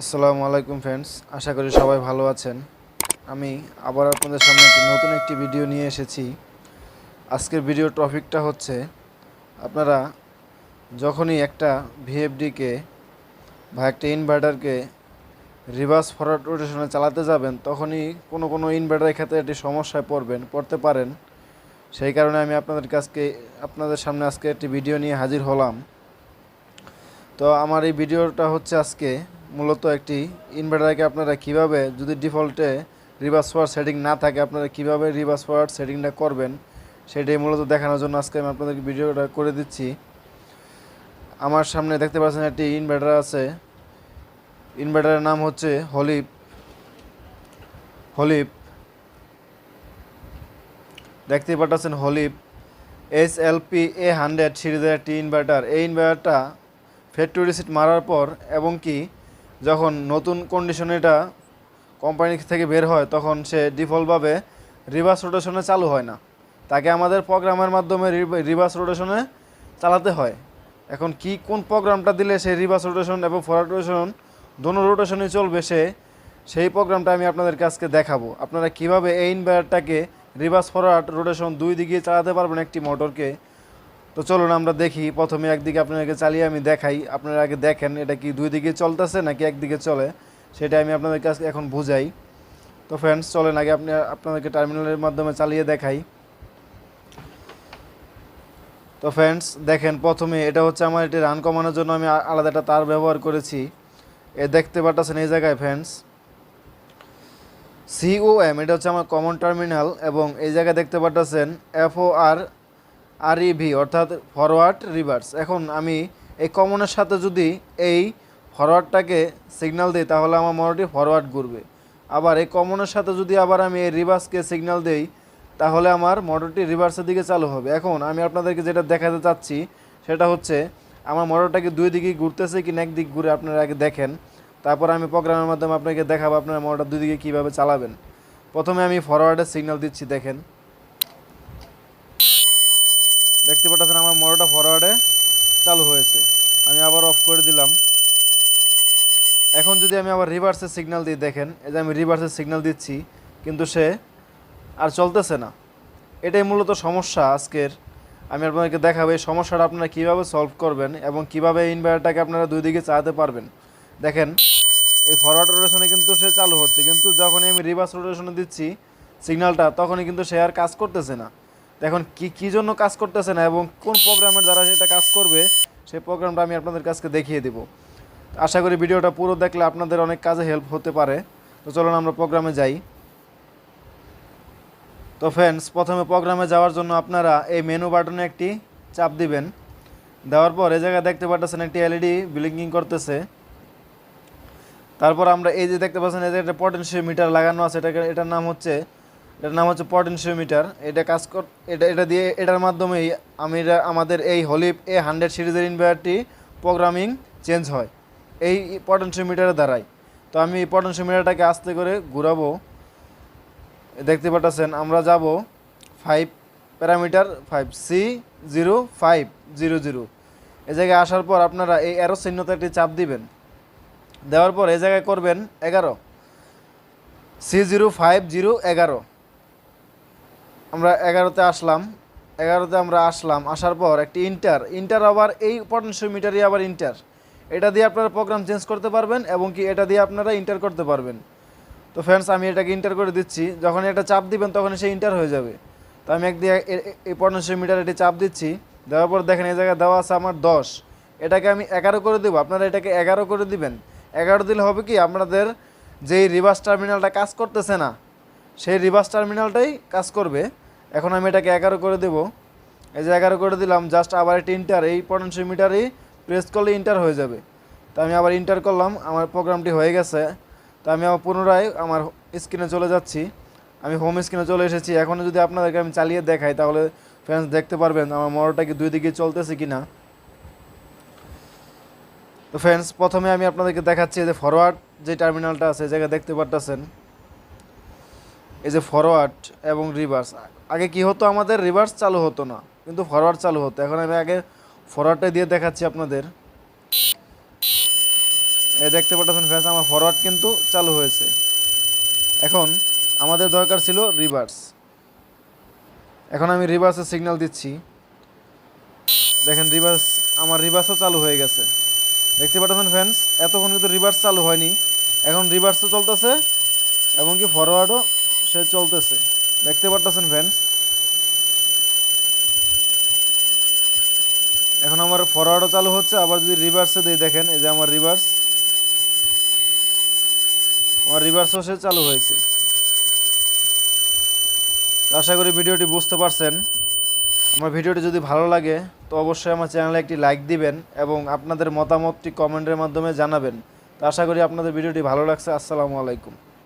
আসসালামু আলাইকুম ফ্রেন্ডস, আশা করি সবাই ভালো আছেন। আমি আবার আপনাদের সামনে নতুন একটি ভিডিও নিয়ে এসেছি। আজকের ভিডিওর টপিকটা হচ্ছে, আপনারা যখনই একটা ভিএফডিকে বা একটা ইনভার্টারকে রিভার্স ফরওয়ার্ড রোটেশনে চালাতে যাবেন, তখনই কোনো ইনভার্টারের ক্ষেত্রে একটি সমস্যায় পড়তে পারেন। সেই কারণে আমি আপনাদের সামনে আজকে একটি ভিডিও নিয়ে হাজির হলাম। তো আমার এই ভিডিওটা হচ্ছে আজকে মূলত একটি ইনভার্টারকে আপনারা কিভাবে, যদি ডিফল্টে রিভার্স ফরওয়ার্ড সেটিং না থাকে, আপনারা কিভাবে রিভার্স ফরওয়ার্ড সেটিংটা করবেন সেটাই মূলত দেখানোর জন্য আজকে আমি আপনাদেরকে ভিডিওটা করে দিচ্ছি। আমার সামনে দেখতে পাচ্ছেন একটি ইনভার্টার আছে। ইনভার্টারের নাম হচ্ছে হলিপ। দেখতেই পাচ্ছেন হলিপ HLP-A100 সিরিজের একটি ইনভার্টার। এই ইনভার্টারটা ফ্যাক্টরি রিসেট মারার পর এবং কি যখন নতুন কন্ডিশনে এটা কোম্পানি থেকে বের হয়, তখন সে ডিফল্টভাবে রিভার্স রোটেশনে চালু হয় না। তাকে আমাদের প্রোগ্রামের মাধ্যমে রিভার্স রোটেশনে চালাতে হয়। এখন কোন প্রোগ্রামটা দিলে সেই রিভার্স রোটেশন এবং ফরওয়ার্ড রোটেশন দোনো রোটেশনই চলবে, সেই প্রোগ্রামটা আমি আপনাদের কাছকে দেখাবো। আপনারা কিভাবে এই ইনভার্টারটাকে রিভার্স ফরওয়ার্ড রোটেশন দুই দিকে চালাতে পারবেন একটি মোটরকে। তো চলুন আমরা দেখি। প্রথমে একদিকে আপনাদেরকে চালিয়ে আমি দেখাই, আপনারা আগে দেখেন এটা কি দুই দিকে চলতেছে নাকি একদিকে চলে, সেটা আমি আপনাদের কাছে এখন বুঝাই। তো ফ্রেন্ডস চলেন আগে আপনাদেরকে টার্মিনালের মাধ্যমে চালিয়ে দেখাই। তো ফ্রেন্ডস দেখেন, প্রথমে এটা হচ্ছে আমার এটি রান কমানোর জন্য আমি আলাদা একটা তার ব্যবহার করেছি। দেখতে পাচ্ছেন এই জায়গায় ফ্রেন্ডস COM, এটা হচ্ছে আমার কমন টার্মিনাল, এবং এই জায়গায় দেখতে পাচ্ছেন FORREV অর্থাৎ ফরওয়ার্ড রিভার্স। এখন আমি এই কমনের সাথে যদি এই ফরওয়ার্ডটাকে সিগন্যাল দিই, তাহলে আমার মোটরটি ফরওয়ার্ড ঘুরবে। আবার এই কমনের সাথে যদি আবার আমি এই রিভার্সকে সিগন্যাল দিই, তাহলে আমার মোটরটি রিভার্সের দিকে চালু হবে। এখন আমি আপনাদেরকে যেটা দেখাতে চাচ্ছি সেটা হচ্ছে, আমার মোটরটাকে দুই দিকে ঘুরতেছে কি না একদিক ঘুরে, আপনারা আগে দেখেন। তারপর আমি প্রোগ্রামের মাধ্যমে আপনাকে দেখাবো আপনারা মোটরটা দুই দিকে কীভাবে চালাবেন। প্রথমে আমি ফরওয়ার্ডের সিগন্যাল দিচ্ছি। দেখেন, দেখতে পাচ্ছেন আমার মোটরটা ফরওয়ার্ডে চালু হয়েছে। আমি আবার অফ করে দিলাম। এখন যদি আমি আবার রিভার্সের সিগন্যাল দিই, দেখেন এই যে আমি রিভার্সের সিগন্যাল দিচ্ছি, কিন্তু সে আর চলতেছে না। এটাই মূলত সমস্যা আজকের। আমি আপনাদেরকে দেখাবো এই সমস্যাটা আপনারা কীভাবে সলভ করবেন এবং কীভাবে এই ইনভার্টারটাকে আপনারা দুই দিকে চালাতে পারবেন। দেখেন, এই ফরওয়ার্ড রোটেশনে কিন্তু সে চালু হচ্ছে, কিন্তু যখনই আমি রিভার্স রোটেশনে দিচ্ছি সিগন্যালটা, তখনই কিন্তু সে আর কাজ করতেছে না। এখন কী জন্য কাজ করতেছে না এবং কোন প্রোগ্রামের দ্বারা সেটা কাজ করবে, সেই প্রোগ্রামটা আমি আপনাদের কাছে দেখিয়ে দেবো। আশা করি ভিডিওটা পুরো দেখলে আপনাদের অনেক কাজে হেল্প হতে পারে। তো চলুন আমরা প্রোগ্রামে যাই। তো ফ্রেন্ডস, প্রথমে প্রোগ্রামে যাওয়ার জন্য আপনারা এই মেনু বাটনে একটি চাপ দিবেন। দেওয়ার পর এই জায়গায় দেখতে পাচ্ছেন একটি LED ব্লিঙ্কিং করতেছে। তারপর আমরা এই যে দেখতে পাচ্ছেন এই যে একটা পটেনশিওমিটার লাগানো আছে, এটার নাম হচ্ছে পটেনশিওমিটার। এটা দিয়ে এটার মাধ্যমেই আমাদের এই হলিপ A100 সিরিজের ইনভার্টারটি প্রোগ্রামিং চেঞ্জ হয় এই পটেনশিওমিটারের দ্বারাই। তো আমি এই পটেনশিওমিটারটাকে আস্তে করে ঘুরাবো। দেখতে পাচ্ছেন আমরা যাব 5 প্যারামিটার 5C0500। এই জায়গায় আসার পর আপনারা এই অ্যারো চিহ্নতে একটি চাপ দিবেন। দেওয়ার পর এই জায়গায় করবেন 11 C05011। আমরা 11তে আসলাম। 11তে আমরা আসার পর একটি ইন্টার আবার এই পটেনশিওমিটারই আবার ইন্টার, এটা দিয়ে আপনারা প্রোগ্রাম চেঞ্জ করতে পারবেন এবং কি এটা দিয়ে আপনারা ইন্টার করতে পারবেন। তো ফ্রেন্ডস, আমি এটাকে ইন্টার করে দিচ্ছি। যখন এটা চাপ দিবেন তখন সে ইন্টার হয়ে যাবে। তো আমি একদিকে এই পটেনশিওমিটার এটি চাপ দিচ্ছি। দেওয়ার পর দেখেন এই জায়গায় দেওয়া আছে আমার 10, এটাকে আমি 11 করে দেবো। আপনারা এটাকে 11 করে দিবেন। 11 দিলে হবে কি, আপনাদের যেই রিভার্স টার্মিনালটা কাজ করতেছে না, সেই রিভার্স টার্মিনালটাই কাজ করবে। এখন আমি এটাকে 11 করে দেব। এই যে 11 করে দিলাম। জাস্ট আবার একটি ইন্টার, এই পটেনশিওমিটারই প্রেস করলে ইন্টার হয়ে যাবে। তো আমি আবার ইন্টার করলাম, আমার প্রোগ্রামটি হয়ে গেছে। তো আমি আবার পুনরায় আমার স্ক্রিনে চলে যাচ্ছি। আমি হোম স্ক্রিনে চলে এসেছি। এখন যদি আপনাদেরকে আমি চালিয়ে দেখাই, তাহলে ফ্রেন্ডস দেখতে পারবেন আমার মোটরটা কি দুই দিকে চলতেছে কি না। তো ফ্রেন্ডস, প্রথমে আমি আপনাদেরকে দেখাচ্ছি যে ফরওয়ার্ড যে টার্মিনালটা আছে, এই জায়গায় দেখতে পাচ্ছেন এই যে ফরওয়ার্ড এবং রিভার্স। আগে কি হতো, আমাদের রিভার্স চালু হতো না, কিন্তু ফরওয়ার্ড চালু হতো। এখন আমি আগে ফরওয়ার্ডটা দিয়ে দেখাচ্ছি আপনাদের। এই দেখতে পাচ্ছেন ফ্রেন্ডস আমার ফরওয়ার্ড কিন্তু চালু হয়েছে। এখন আমাদের দরকার ছিল রিভার্স। এখন আমি রিভার্সের সিগন্যাল দিচ্ছি। দেখেন রিভার্স, আমার রিভার্সও চালু হয়ে গেছে। দেখতে পাচ্ছেন ফ্রেন্ডস এতক্ষণ কিন্তু রিভার্স চালু হয়নি, এখন রিভার্সও চলতেছে এবং কি ফরওয়ার্ডও সে চলতেছে। দেখতে পাচ্ছেন ফ্রেন্ডস এখন আমার ফরওয়ার্ডও চালু হচ্ছে। আবার যদি রিভার্সে দিই দেখেন এই যে আমার রিভার্সও সে চালু হয়েছে। আশা করি ভিডিওটি বুঝতে পারছেন। আমার ভিডিওটি যদি ভালো লাগে তো অবশ্যই আমার চ্যানেলে একটি লাইক দিবেন এবং আপনাদের মতামতটি কমেন্টের মাধ্যমে জানাবেন। তো আশা করি আপনাদের ভিডিওটি ভালো লাগছে। আসসালামু আলাইকুম।